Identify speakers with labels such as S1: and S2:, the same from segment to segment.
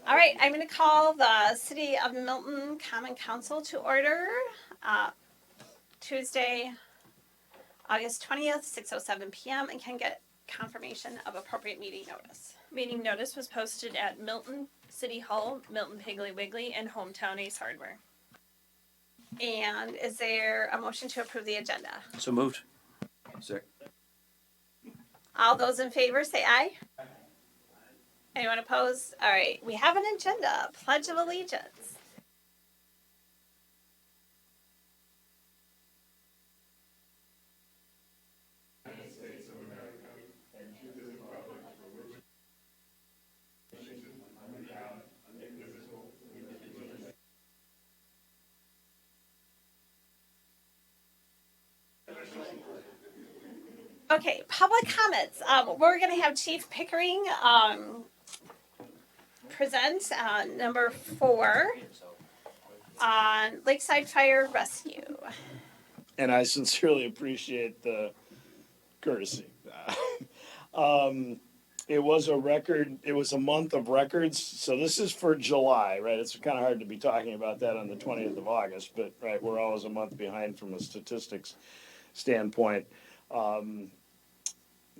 S1: All right, I'm going to call the City of Milton Common Council to order. Tuesday, August 20th, 6:07 p.m. and can get confirmation of appropriate meeting notice.
S2: Meeting notice was posted at Milton City Hall, Milton Piggly Wiggly, and Hometown Ace Hardware.
S1: And is there a motion to approve the agenda?
S3: So moved. Second.
S1: All those in favor say aye. Anyone opposed? All right, we have an agenda. Pledge of Allegiance. Okay, public comments. We're going to have Chief Pickering present number 4 on Lakeside Fire Rescue.
S4: And I sincerely appreciate the courtesy. It was a record. It was a month of records. So this is for July, right? It's kind of hard to be talking about that on the 20th of August, but right, we're always a month behind from a statistics standpoint.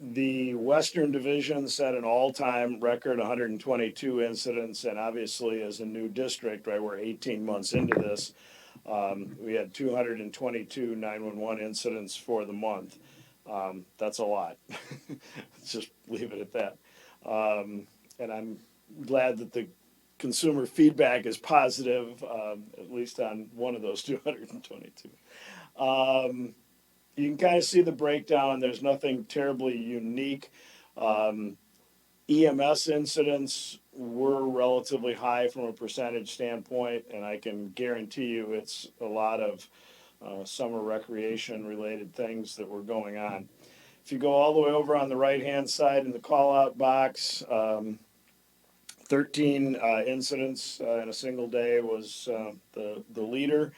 S4: The Western Division set an all-time record, 122 incidents, and obviously as a new district, right, we're 18 months into this, we had 222 911 incidents for the month. That's a lot. Let's just leave it at that. And I'm glad that the consumer feedback is positive, at least on one of those 222. You can kind of see the breakdown. There's nothing terribly unique. EMS incidents were relatively high from a percentage standpoint, and I can guarantee you it's a lot of summer recreation related things that were going on. If you go all the way over on the right-hand side in the call-out box, 13 incidents in a single day was the leader,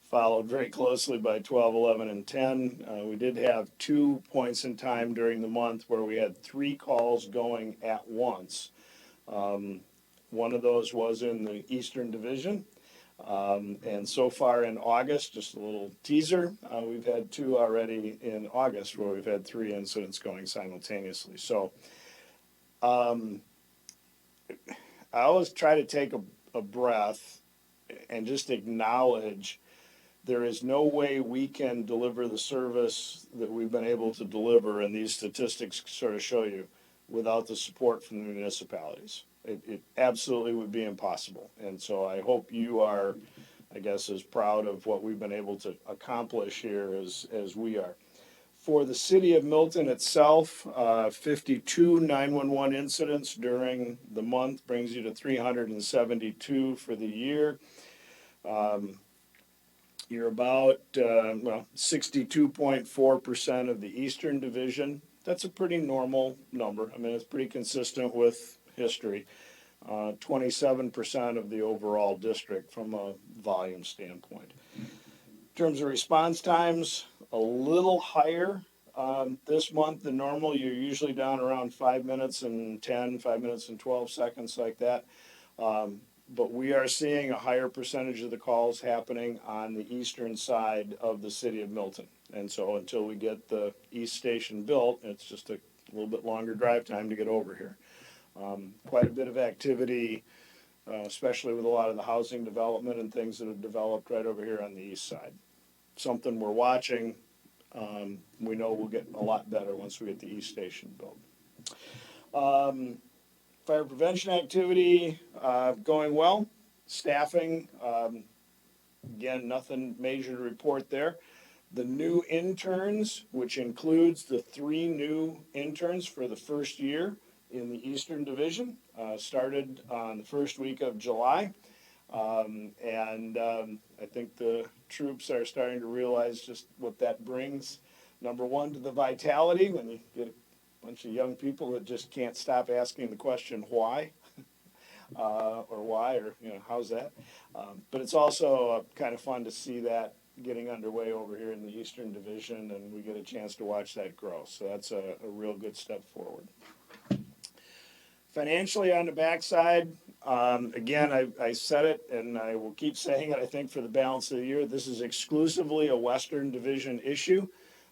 S4: followed very closely by 12, 11, and 10. We did have 2 points in time during the month where we had 3 calls going at once. One of those was in the Eastern Division. And so far in August, just a little teaser, we've had 2 already in August where we've had 3 incidents going simultaneously. So I always try to take a breath and just acknowledge there is no way we can deliver the service that we've been able to deliver, and these statistics sort of show you, without the support from the municipalities. It absolutely would be impossible. And so I hope you are, I guess, as proud of what we've been able to accomplish here as we are. For the city of Milton itself, 52 911 incidents during the month brings you to 372 for the year. You're about 62.4% of the Eastern Division. That's a pretty normal number. I mean, it's pretty consistent with history. 27% of the overall district from a volume standpoint. In terms of response times, a little higher this month than normal. You're usually down around 5 minutes and 10, 5 minutes and 12 seconds like that. But we are seeing a higher percentage of the calls happening on the eastern side of the city of Milton. And so until we get the East Station built, it's just a little bit longer drive time to get over here. Quite a bit of activity, especially with a lot of the housing development and things that have developed right over here on the east side. Something we're watching. We know we'll get a lot better once we get the East Station built. Fire prevention activity going well. Staffing, again, nothing major to report there. The new interns, which includes the 3 new interns for the first year in the Eastern Division, started on the first week of July. And I think the troops are starting to realize just what that brings. Number one, to the vitality, when you get a bunch of young people that just can't stop asking the question, why? Or why, or, how's that? But it's also kind of fun to see that getting underway over here in the Eastern Division, and we get a chance to watch that grow. So that's a real good step forward. Financially on the backside, again, I said it and I will keep saying it, I think for the balance of the year, this is exclusively a Western Division issue.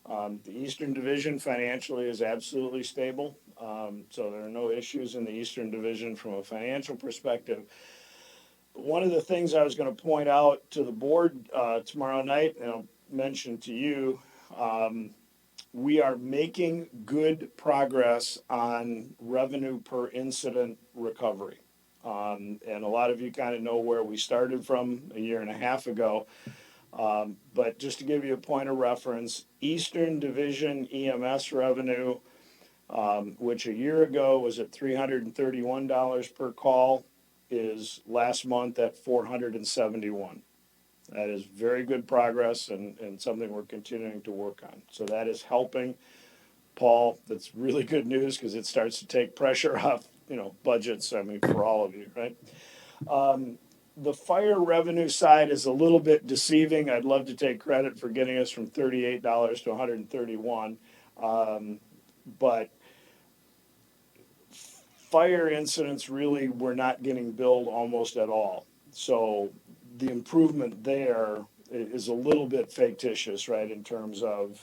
S4: The Eastern Division financially is absolutely stable, so there are no issues in the Eastern Division from a financial perspective. One of the things I was going to point out to the board tomorrow night, and I'll mention to you, we are making good progress on revenue per incident recovery. And a lot of you kind of know where we started from a year and a half ago. But just to give you a point of reference, Eastern Division EMS revenue, which a year ago was at $331 per call, is last month at $471. That is very good progress and something we're continuing to work on. So that is helping. Paul, that's really good news because it starts to take pressure off, budgets, I mean, for all of you, right? The fire revenue side is a little bit deceiving. I'd love to take credit for getting us from $38 to $131. But fire incidents really were not getting billed almost at all. So the improvement there is a little bit fictitious, right, in terms of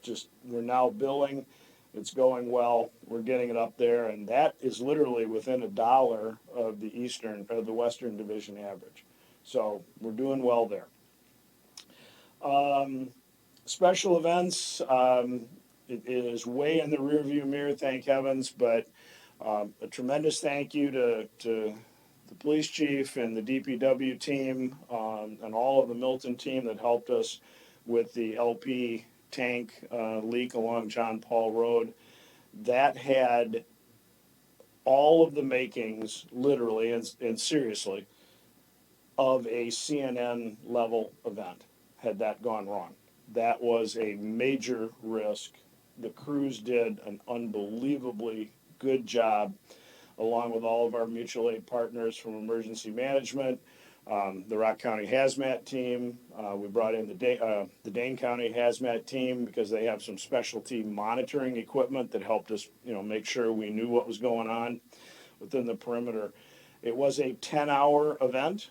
S4: just we're now billing, it's going well, we're getting it up there, and that is literally within $1 of the Western Division average. So we're doing well there. Special events, it is way in the rearview mirror, thank heavens, but a tremendous thank you to the police chief and the DPW team and all of the Milton team that helped us with the LP tank leak along John Paul Road. That had all of the makings, literally and seriously, of a CNN level event had that gone wrong. That was a major risk. The crews did an unbelievably good job, along with all of our mutual aid partners from emergency management, the Rock County Hazmat team. We brought in the Dane County Hazmat team because they have some specialty monitoring equipment that helped us, make sure we knew what was going on within the perimeter. It was a 10-hour event.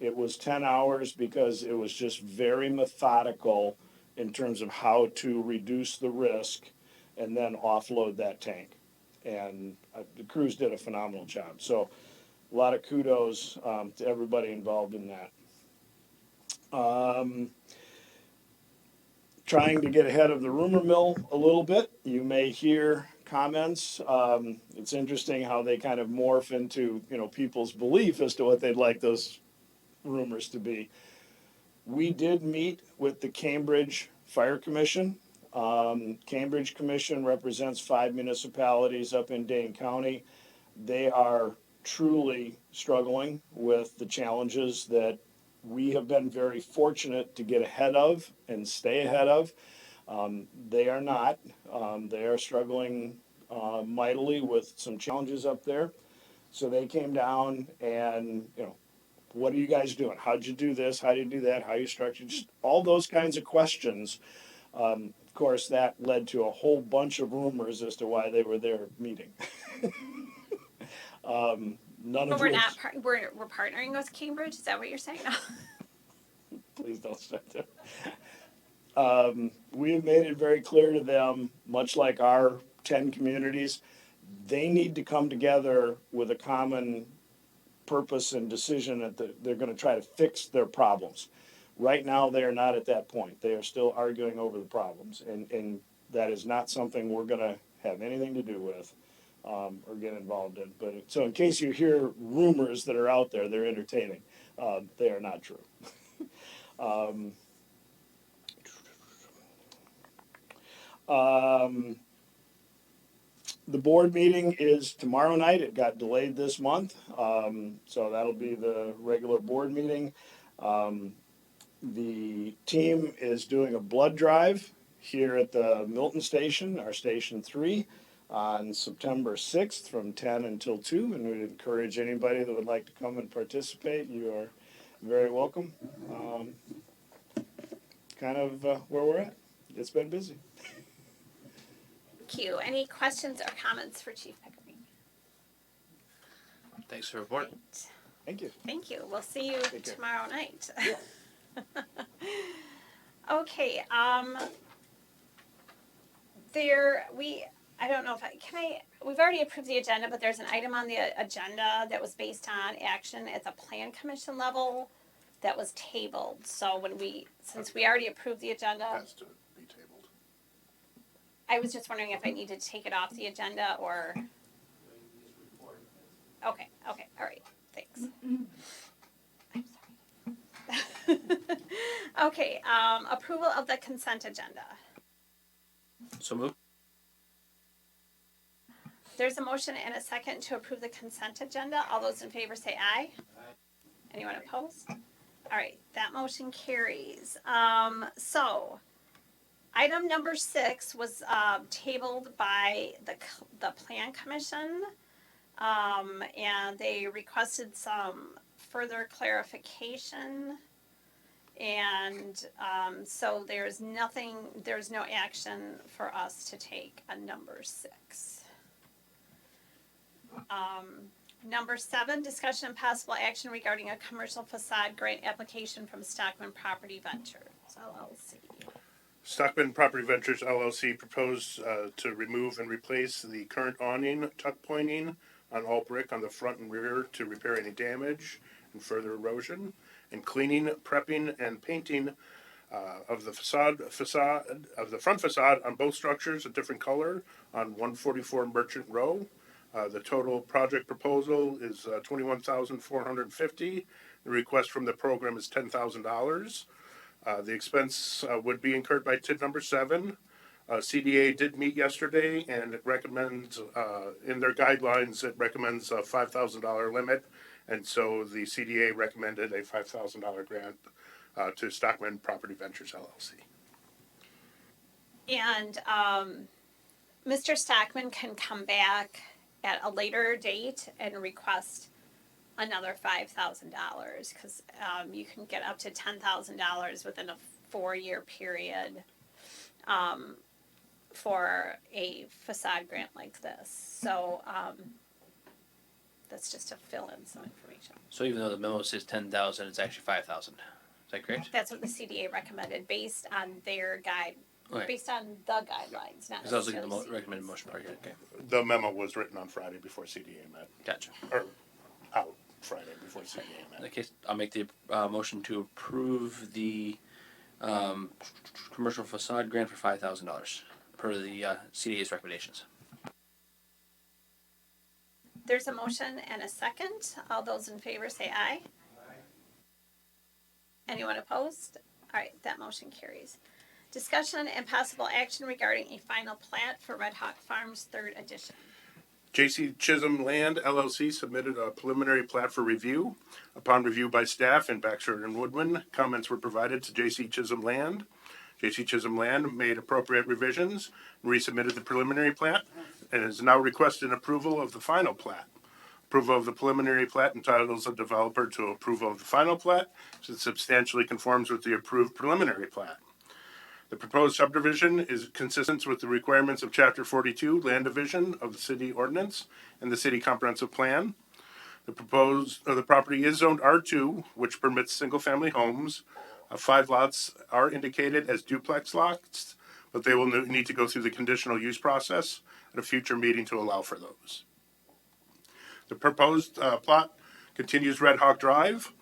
S4: It was 10 hours because it was just very methodical in terms of how to reduce the risk and then offload that tank. And the crews did a phenomenal job. So a lot of kudos to everybody involved in that. Trying to get ahead of the rumor mill a little bit. You may hear comments. It's interesting how they kind of morph into, people's belief as to what they'd like those rumors to be. We did meet with the Cambridge Fire Commission. Cambridge Commission represents 5 municipalities up in Dane County. They are truly struggling with the challenges that we have been very fortunate to get ahead of and stay ahead of. They are not. They are struggling mightily with some challenges up there. So they came down and, what are you guys doing? How'd you do this? How do you do that? How you structured? Just all those kinds of questions. Of course, that led to a whole bunch of rumors as to why they were there meeting. None
S1: But
S4: of
S1: we're
S4: which,
S1: not. We're partnering with Cambridge. Is that what you're saying?
S4: please don't start there. We have made it very clear to them, much like our 10 communities, they need to come together with a common purpose and decision that they're going to try to fix their problems. Right now, they are not at that point. They are still arguing over the problems, and that is not something we're going to have anything to do with or get involved in. But so, in case you hear rumors that are out there, they're entertaining. They are not true. The board meeting is tomorrow night. It got delayed this month, so that'll be the regular board meeting. The team is doing a blood drive here at the Milton station, our station 3, on September 6th from 10 until 2, and we'd encourage anybody that would like to come and participate. You are very welcome. Kind of where we're at. It's been busy.
S1: Thank you. Any questions or comments for Chief Pickering?
S3: Thanks for the report.
S4: Thank you.
S1: Thank you. We'll see you
S4: Take care.
S1: tomorrow night.
S4: Yeah.
S1: Okay, I don't know if we've already approved the agenda, but there's an item on the agenda that was based on action at the plan commission level that was tabled. So since we already approved the agenda,
S5: Has to be tabled.
S1: I was just wondering if I needed to take it off the agenda or. Okay, all right, thanks. I'm sorry. Okay, approval of the consent agenda.
S3: So moved.
S1: There's a motion and a second to approve the consent agenda. All those in favor say aye. Anyone opposed? All right, that motion carries. So item number 6 was tabled by the plan commission, and they requested some further clarification. And so there's no action for us to take on number 6. Number 7, discussion and possible action regarding a commercial facade grant application from Stockman Property Ventures, LLC.
S5: Stockman Property Ventures LLC proposed to remove and replace the current awning, tuck pointing on all brick on the front and rear to repair any damage and further erosion, and cleaning, prepping, and painting of the facade of the front facade on both structures a different color on 144 Merchant Row. The total project proposal is $21,450. The request from the program is $10,000. The expense would be incurred by TID number 7. CDA did meet yesterday, and it recommends, in their guidelines, it recommends a $5,000 limit, and so the CDA recommended a $5,000 grant to Stockman Property Ventures LLC.
S1: And Mr. Stockman can come back at a later date and request another $5,000 because you can get up to $10,000 within a 4-year period for a facade grant like this. So that's just to fill in some information.
S3: So even though the memo says 10,000, it's actually 5,000. Is that correct?
S1: That's what the CDA recommended based on their guide,
S3: Okay.
S1: based on the guidelines, not
S3: Because I was looking at
S1: necessarily
S3: the recommended motion part here. Okay.
S5: The memo was written on Friday before CDA met,
S3: Gotcha.
S5: or out Friday before CDA
S3: In that
S5: met.
S3: case, I'll make the motion to approve the commercial facade grant for $5,000 per the CDA's recommendations.
S1: There's a motion and a second. All those in favor say aye. Anyone opposed? All right, that motion carries. Discussion and possible action regarding a final plat for Red Hawk Farms 3rd edition.
S5: J.C. Chisholm Land LLC submitted a preliminary plat for review. Upon review by staff and Baxter and Woodman, comments were provided to J.C. Chisholm Land. J.C. Chisholm Land made appropriate revisions, resubmitted the preliminary plat, and is now requesting approval of the final plat. Approval of the preliminary plat entitles the developer to approval of the final plat, since it substantially conforms with the approved preliminary plat. The proposed subdivision is consistent with the requirements of Chapter 42, Land Division of the City Ordinance and the City Comprehensive Plan. The property is zoned R2, which permits single-family homes. 5 lots are indicated as duplex lots, but they will need to go through the conditional use process at a future meeting to allow for those. The proposed plot continues Red Hawk Drive.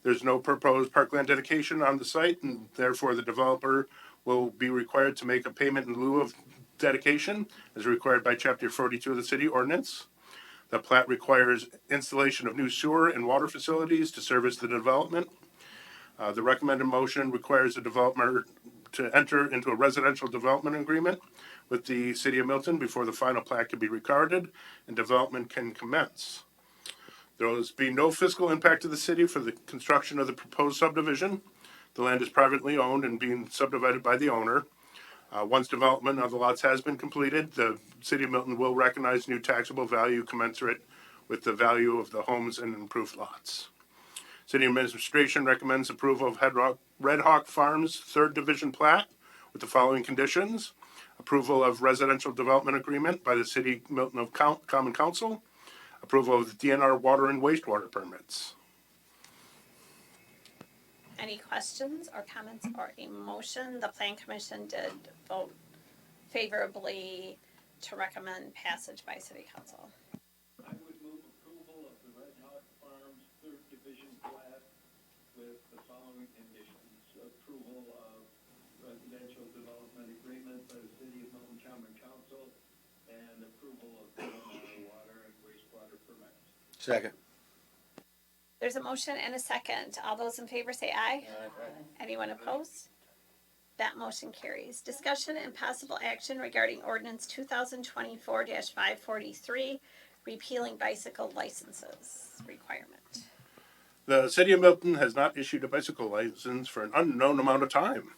S5: There's no proposed parkland dedication on the site, and therefore the developer will be required to make a payment in lieu of dedication, as required by Chapter 42 of the City Ordinance. The plat requires installation of new sewer and water facilities to service the development. The recommended motion requires the developer to enter into a residential development agreement with the City of Milton before the final plat can be recorded and development can commence. There will be no fiscal impact to the city for the construction of the proposed subdivision. The land is privately owned and being subdivided by the owner. Once development of the lots has been completed, the City of Milton will recognize new taxable value commensurate with the value of the homes and improved lots. City Administration recommends approval of Red Hawk Farms 3rd Division plat with the following conditions. Approval of residential development agreement by the City of Milton of Common Council. Approval of the DNR water and wastewater permits.
S1: Any questions or comments or a motion? The Plan Commission did vote favorably to recommend passage by City Council.
S6: I would move approval of the Red Hawk Farms Third Division plat with the following conditions. Approval of residential development agreement by the City of Milton Common Council and approval of DNR water and wastewater permits.
S7: Second.
S1: There's a motion and a second. All those in favor say aye. Anyone opposed? That motion carries. Discussion and possible action regarding ordinance 2024-543, repealing bicycle licenses requirement.
S5: The City of Milton has not issued a bicycle license for an unknown amount of time.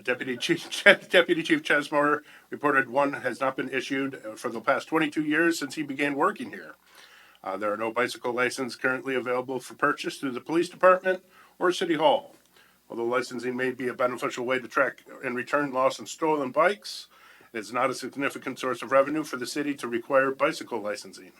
S5: Deputy Chief Chesmore reported one has not been issued for the past 22 years since he began working here. There are no bicycle licenses currently available for purchase through the police department or City Hall. Although licensing may be a beneficial way to track and return lost and stolen bikes, it is not a significant source of revenue for the city to require bicycle licensing.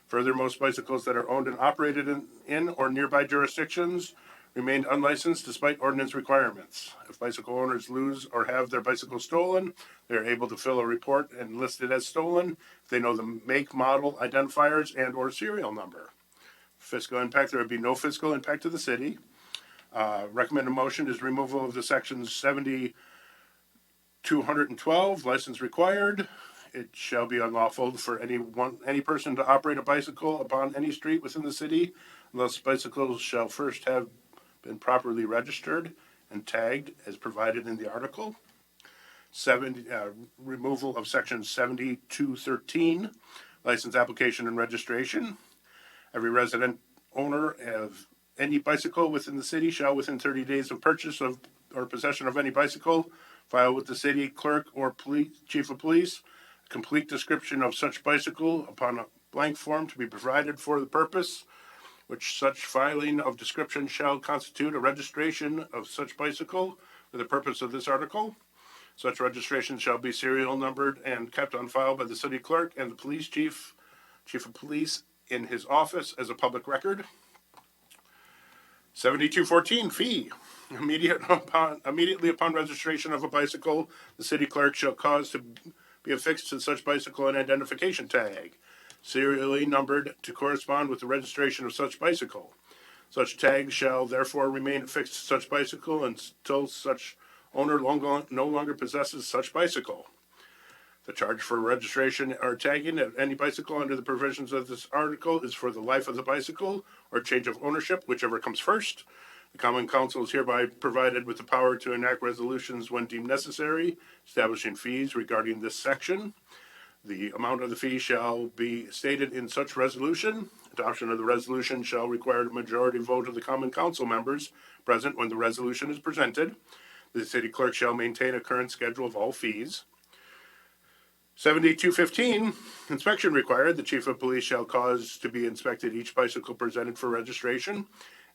S5: Further, most bicycles that are owned and operated in or nearby jurisdictions remain unlicensed despite ordinance requirements. If bicycle owners lose or have their bicycle stolen, they are able to fill a report and list it as stolen if they know the make, model, identifiers, and or serial number. Fiscal impact, there would be no fiscal impact to the city. Recommended motion is removal of the sections 70-212, license required. It shall be unlawful for any person to operate a bicycle upon any street within the city unless bicycles shall first have been properly registered and tagged as provided in the article. Removal of section 70-213, license application and registration. Every resident owner of any bicycle within the city shall, within 30 days of purchase of or possession of any bicycle, file with the city clerk or chief of police a complete description of such bicycle upon a blank form to be provided for the purpose, which such filing of description shall constitute a registration of such bicycle for the purpose of this article. Such registration shall be serial numbered and kept on file by the city clerk and the police chief of police in his office as a public record. 7214 fee. Immediately upon registration of a bicycle, the city clerk shall cause to be affixed to such bicycle an identification tag, serially numbered to correspond with the registration of such bicycle. Such tag shall therefore remain affixed to such bicycle until such owner no longer possesses such bicycle. The charge for registration or tagging of any bicycle under the provisions of this article is for the life of the bicycle or change of ownership, whichever comes first. The Common Council is hereby provided with the power to enact resolutions when deemed necessary, establishing fees regarding this section. The amount of the fee shall be stated in such resolution. Adoption of the resolution shall require a majority vote of the Common Council members present when the resolution is presented. The city clerk shall maintain a current schedule of all fees. 7215, inspection required. The chief of police shall cause to be inspected each bicycle presented for registration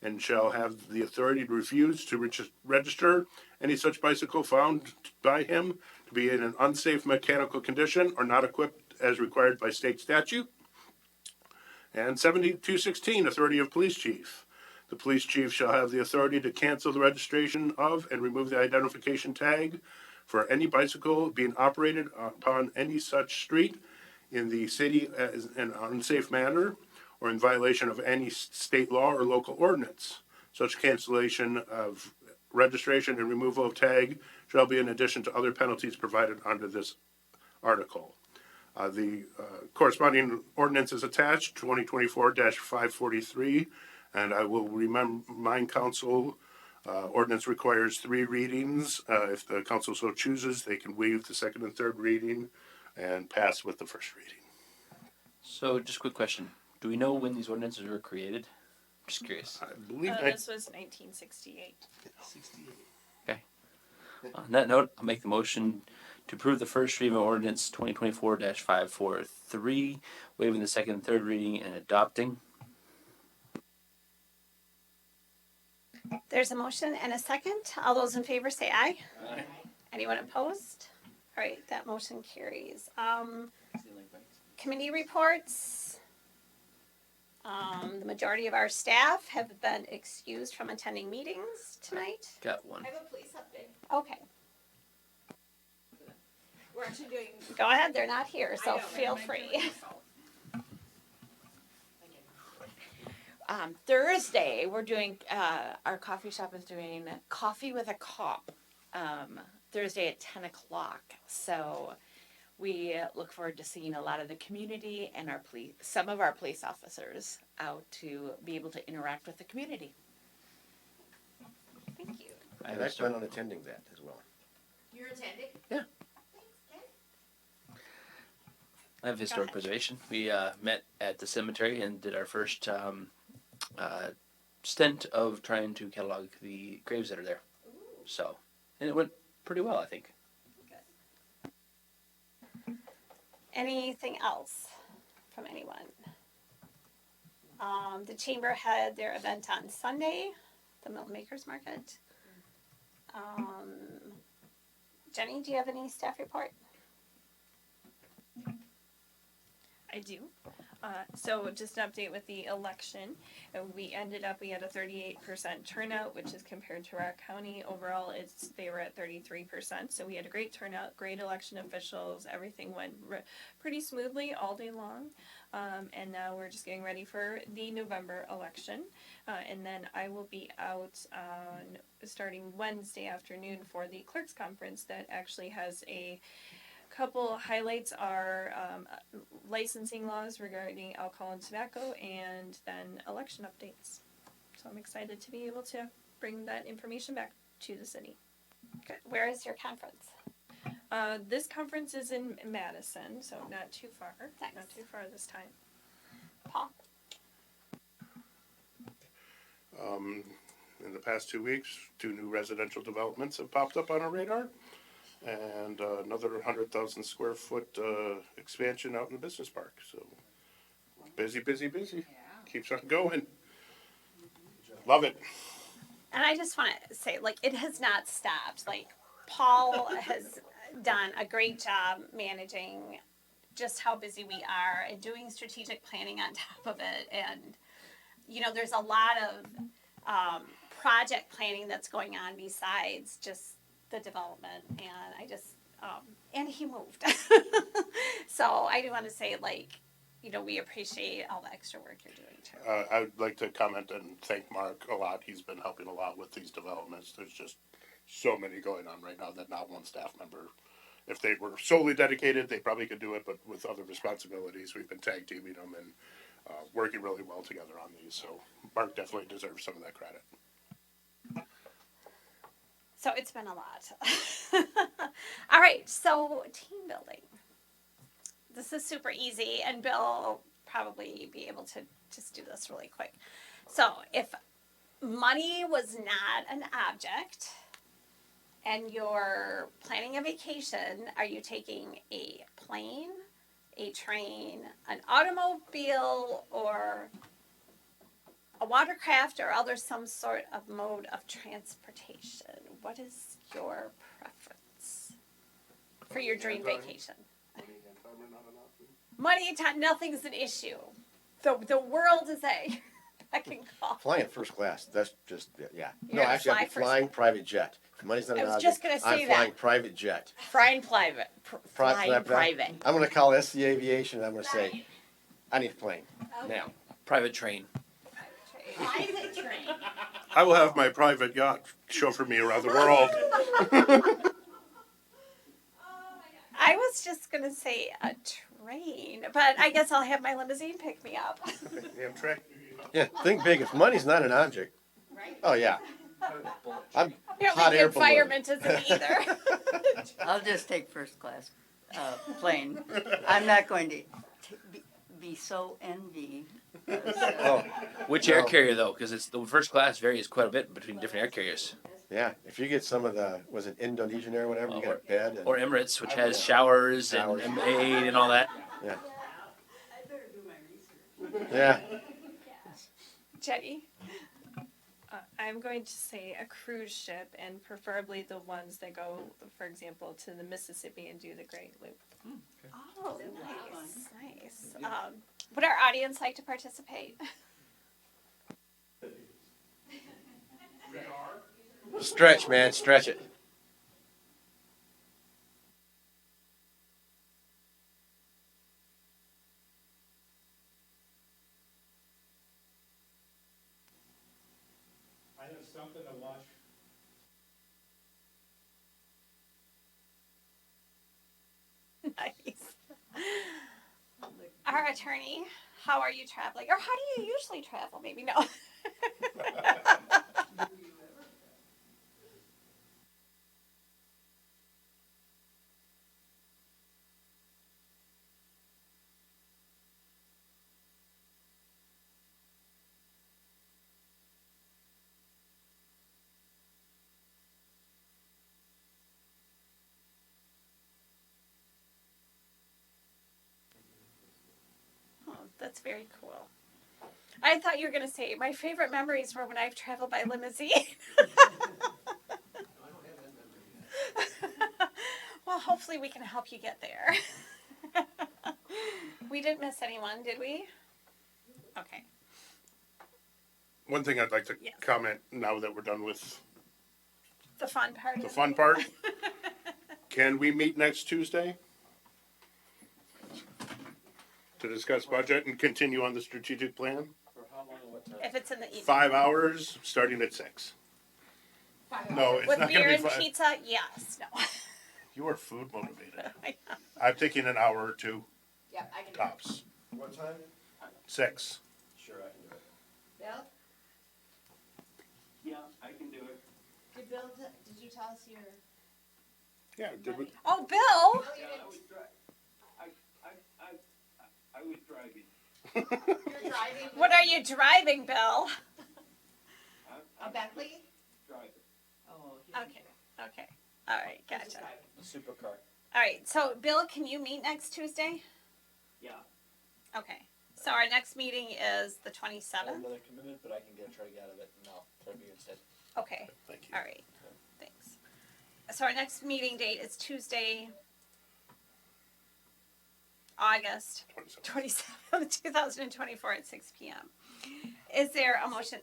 S5: and shall have the authority to refuse to register any such bicycle found by him to be in an unsafe mechanical condition or not equipped as required by state statute. And 7216, authority of police chief. The police chief shall have the authority to cancel the registration of and remove the identification tag for any bicycle being operated upon any such street in the city as an unsafe manner or in violation of any state law or local ordinance. Such cancellation of registration and removal of tag shall be in addition to other penalties provided under this article. The corresponding ordinance is attached, 2024-543, and I will remind council ordinance requires 3 readings. If the council so chooses, they can waive the second and third reading and pass with the first reading.
S3: So, just a quick question. Do we know when these ordinances were created? Just curious.
S5: I believe
S2: This was 1968.
S3: Okay. On that note, I'll make the motion to approve the first reading of ordinance 2024-543, waiving the second and third reading and adopting.
S1: There's a motion and a second. All those in favor say aye. Aye. Anyone opposed? All right, that motion carries. Committee reports. The majority of our staff have been excused from attending meetings tonight.
S3: Got one.
S7: I have a police update.
S1: Okay,
S7: We're actually doing.
S1: go ahead. They're not here,
S7: I
S1: so
S7: know,
S1: feel
S7: my
S1: free.
S7: phone. Thursday, we're doing, our coffee shop is doing coffee with a cop, Thursday at 10 o'clock. So we look forward to seeing a lot of the community and some of our police officers out to be able to interact with the community.
S1: Thank you.
S3: I
S8: And
S3: have
S8: I
S3: a story.
S8: plan on attending that as well.
S7: You're attending?
S3: Yeah. I have historic preservation. We met at the cemetery and did our first stint of trying to catalog the graves that are there. So, and it went pretty well, I think.
S1: Anything else from anyone? The chamber had their event on Sunday, the Milton Makers Market. Jenny, do you have any staff report?
S2: I do. So just an update with the election. We had a 38% turnout, which is compared to our county. Overall, they were at 33%. So we had a great turnout, great election officials. Everything went pretty smoothly all day long. And now we're just getting ready for the November election. And then I will be out starting Wednesday afternoon for the clerks conference that actually has a couple highlights are licensing laws regarding alcohol and tobacco, and then election updates. So I'm excited to be able to bring that information back to the city.
S1: Good. Where is your conference?
S2: This conference is in Madison, so not too far.
S1: Nice.
S2: Not too far this time.
S1: Paul?
S5: In the past 2 weeks, 2 new residential developments have popped up on our radar. And another 100,000 square foot expansion out in the business park. So busy, busy, busy. Keeps on going. Love it.
S1: And I just want to say, like, it has not stopped. Like, Paul has done a great job managing just how busy we are and doing strategic planning on top of it. And, you know, there's a lot of project planning that's going on besides just the development. And I just, and he moved. So I do want to say, like, you know, we appreciate all the extra work you're doing too.
S5: I would like to comment and thank Mark a lot. He's been helping a lot with these developments. There's just so many going on right now that not one staff member, if they were solely dedicated, they probably could do it, but with other responsibilities, we've been tag teaming them and working really well together on these. So Mark definitely deserves some of that credit.
S1: So it's been a lot. All right, so team building. This is super easy, and Bill will probably be able to just do this really quick. So if money was not an object and you're planning a vacation, are you taking a plane, a train, an automobile, or a watercraft, or other some sort of mode of transportation? What is your preference for your dream vacation? Money and time, nothing's an issue. The world is a beck and call.
S8: Flying first class, that's just, yeah.
S1: You're
S8: No,
S1: gonna
S8: actually,
S1: fly
S8: I'm
S1: first
S8: flying private jet. If money's not
S7: I
S8: an
S7: was
S8: object,
S7: just gonna say
S8: I'm flying
S7: that.
S8: private jet.
S7: Flying private. Flying
S8: Private.
S7: private.
S8: I'm gonna call SC Aviation, and I'm gonna say, I need a plane, now.
S3: Private train.
S7: Private train.
S5: I will have my private yacht chauffeur me around the world.
S1: I was just gonna say a train, but I guess I'll have my limousine pick me up.
S5: Damn trick.
S8: Yeah, think big, if money's not an object, oh, yeah. I'm hot
S1: Apparently,
S8: air
S1: the environment isn't either.
S9: I'll just take first class plane. I'm not going to be so envy.
S8: Oh,
S3: Which air carrier though? Because it's the first class varies quite a bit between different air carriers.
S8: yeah, if you get some of the, was it Indonesian or whatever, you got a bed and.
S3: Or Emirates, which has showers and
S8: Showers.
S3: aid and all that.
S8: Yeah,
S9: I better do my research.
S8: yeah.
S1: Jenny,
S2: I'm going to say a cruise ship, and preferably the ones that go, for example, to the Mississippi and do the Great Loop.
S1: oh, nice, nice. Would our audience like to participate?
S8: Stretch, man, stretch it.
S4: I have something to watch.
S1: Nice. Our attorney, how are you traveling? Or how do you usually travel? Maybe no. Oh, that's very cool. I thought you were going to say my favorite memories were when I've traveled by limousine. Well, hopefully we can help you get there. We didn't miss anyone, did we? Okay.
S5: One thing I'd like to
S1: Yes.
S5: comment now that we're done with
S1: The fun part.
S5: the
S1: of
S5: fun
S1: it.
S5: part. Can we meet next Tuesday? To discuss budget and continue on the strategic plan?
S1: If it's in the evening.
S5: 5 hours, starting at 6. No, it's
S1: With
S5: not
S1: beer
S5: gonna be
S1: and
S5: 5.
S1: pizza, yes. No.
S5: You are food motivated.
S1: I know.
S5: I'm thinking an hour or two,
S7: Yeah, I can.
S5: tops.
S8: What time?
S5: 6.
S8: Sure, I can do it.
S7: Bill,
S6: Yeah, I can do it.
S7: did you tell us your?
S5: Yeah, did we?
S1: Oh, Bill.
S6: Yeah, I was I was driving.
S7: You're driving.
S1: What are you driving, Bill?
S7: A Bentley?
S6: Driving.
S7: Oh.
S1: Okay. Okay. All right. Gotcha.
S3: A supercar.
S1: All right. So, Bill, can you meet next Tuesday?
S6: Yeah.
S1: Okay. So our next meeting is the
S3: I'm
S1: 27th.
S3: really committed, but I can try to get out of it. No, try to be instead.
S1: Okay.
S5: Thank you.
S1: All right. Thanks. So our next meeting date is Tuesday, August 27th, 2024 at 6 p.m. Is there a motion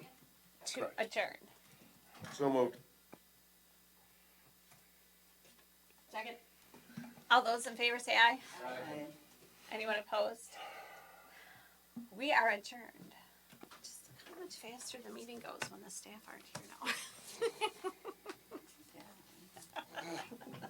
S1: to
S5: Correct.
S1: adjourn?
S8: So moved.
S7: Second.
S1: All those in favor say aye.
S9: Aye.
S1: Anyone opposed? We are adjourned. Just look how much faster the meeting goes when the staff aren't here now.